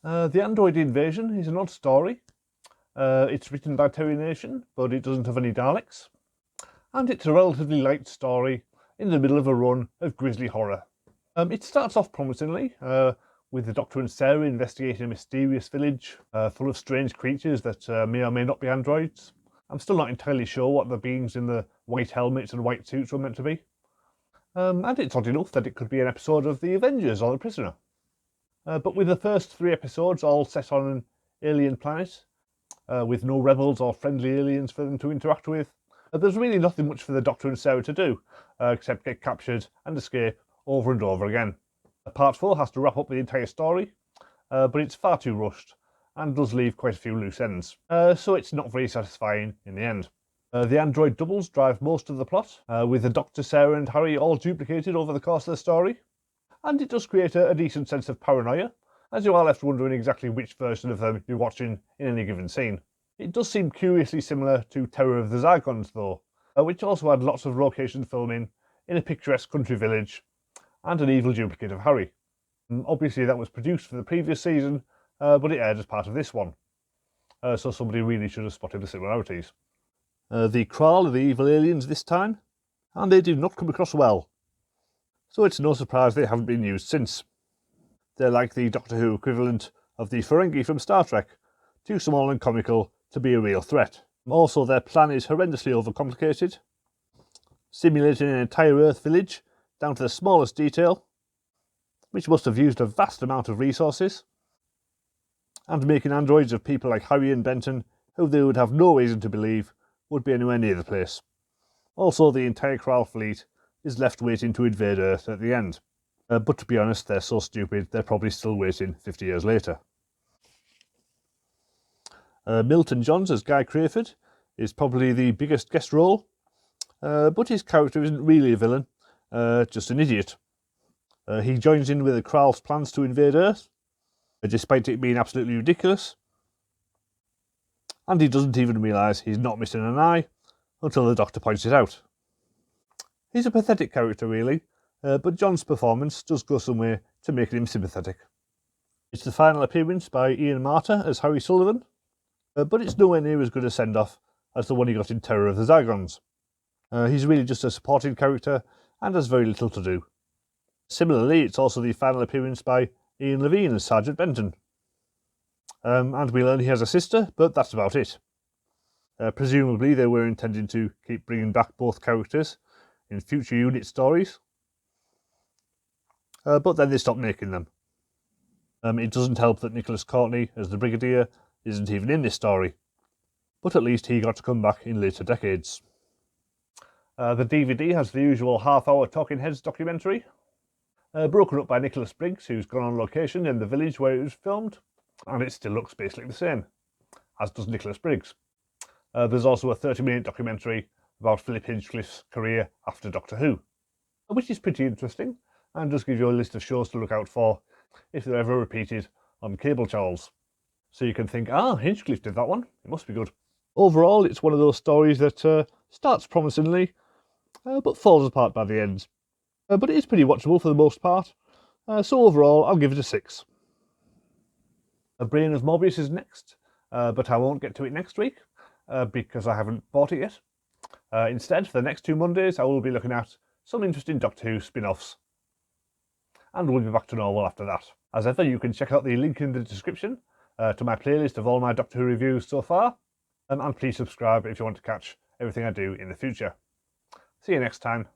The Android Invasion is an odd story. It's written by Terry Nation, but it doesn't have any Daleks. And it's a relatively light story in the middle of a run of grisly horror. It starts off promisingly, with the Doctor and Sarah investigating a mysterious village full of strange creatures that may or may not be androids. I'm still not entirely sure what the beings in the white helmets and white suits were meant to be. And it's odd enough that it could be an episode of The Avengers or The Prisoner. But with the first 3 episodes all set on an alien planet, with no rebels or friendly aliens for them to interact with, there's really nothing much for the Doctor and Sarah to do, except get captured and escape over and over again. Part 4 has to wrap up the entire story, but it's far too rushed and does leave quite a few loose ends, so it's not very satisfying in the end. The android doubles drive most of the plot, with the Doctor, Sarah and Harry all duplicated over the course of the story, and it does create a decent sense of paranoia, as you are left wondering exactly which version of them you're watching in any given scene. It does seem curiously similar to Terror of the Zygons though, which also had lots of location filming in a picturesque country village, and an evil duplicate of Harry. Obviously that was produced for the previous season, but it aired as part of this one, so somebody really should have spotted the similarities. The Krall are the evil aliens this time, and they did not come across well, so it's no surprise they haven't been used since. They're like the Doctor Who equivalent of the Ferengi from Star Trek, too small and comical to be a real threat. Also, their plan is horrendously overcomplicated, simulating an entire Earth village down to the smallest detail, which must have used a vast amount of resources, and making androids of people like Harry and Benton, who they would have no reason to believe would be anywhere near the place. Also, the entire Krall fleet is left waiting to invade Earth at the end. But to be honest, they're so stupid, they're probably still waiting 50 years later. Milton Johns as Guy Crayford is probably the biggest guest role, but his character isn't really a villain, just an idiot. He joins in with the Krall's plans to invade Earth, despite it being absolutely ridiculous, and he doesn't even realise he's not missing an eye until the Doctor points it out. He's a pathetic character really, but John's performance does go some way to making him sympathetic. It's the final appearance by Ian Marter as Harry Sullivan, but it's nowhere near as good a send-off as the one he got in Terror of the Zygons. He's really just a supporting character and has very little to do. Similarly, it's also the final appearance by Ian Levine as Sergeant Benton. And we learn he has a sister, but that's about it. Presumably they were intending to keep bringing back both characters in future unit stories, but then they stopped making them. It doesn't help that Nicholas Courtney as the Brigadier isn't even in this story, but at least he got to come back in later decades. The DVD has the usual half-hour Talking Heads documentary, broken up by Nicholas Briggs, who's gone on location in the village where it was filmed, and it still looks basically the same, as does Nicholas Briggs. There's also a 30-minute documentary about Philip Hinchcliffe's career after Doctor Who, which is pretty interesting, and does give you a list of shows to look out for if they're ever repeated on cable channels. So you can think, Hinchcliffe did that one, it must be good. Overall, it's one of those stories that starts promisingly, but falls apart by the end. But it is pretty watchable for the most part, so overall I'll give it a 6. A Brain of Morbius is next, but I won't get to it next week, because I haven't bought it yet. Instead, for the next 2 Mondays, I will be looking at some interesting Doctor Who spin-offs, and we'll be back to normal after that. As ever, you can check out the link in the description to my playlist of all my Doctor Who reviews so far, and please subscribe if you want to catch everything I do in the future. See you next time.